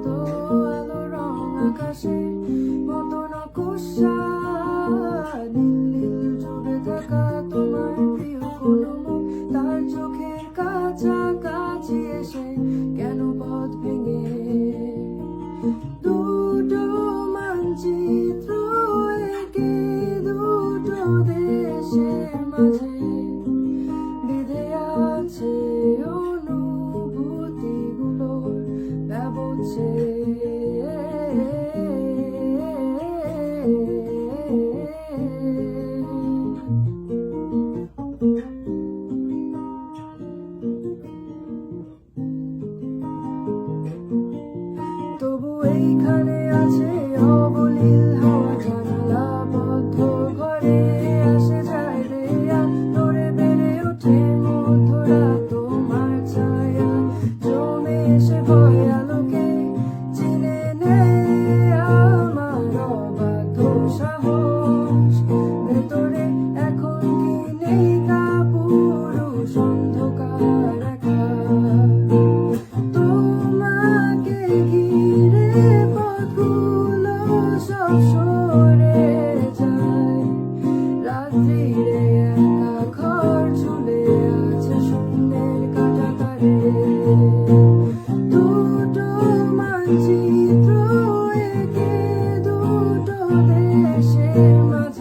তো আলো রং আকাশের মতো নকশা, নীল নীল জুড়ে থাকা তোমার প্রিয় কোনো মুখ, তার চোখের কাছাকাছি এসে কেন পথ ভেঙে দুটো মানচিত্র এঁকে দুটো দেশের মাঝে বিধে আছে অনুভূতিগুলোর ব্যবচ্ছে। তবু এইখানে আছে অবলীল হাওয়া, জানালা বদ্ধ ঘরে আসে যায় রেয়া, নড়ে বেড়ে ওঠে মধ্যরা তোমার ছায়া, জমে এসে ভয় আলোকে চিনে নেয় আমার অবাধ্য সাহস। ভেতরে এখন কি নেই কাপুরুষ অন্ধকার একা, তোমাকে ঘিরে পথগুলো সব সরে যায়, রাত্রিরে একা ঘর ঝুলে আছে শূন্যের কাঁটাতারে, দুটো মানচিত্র এঁকে দুটো দেশের মাঝে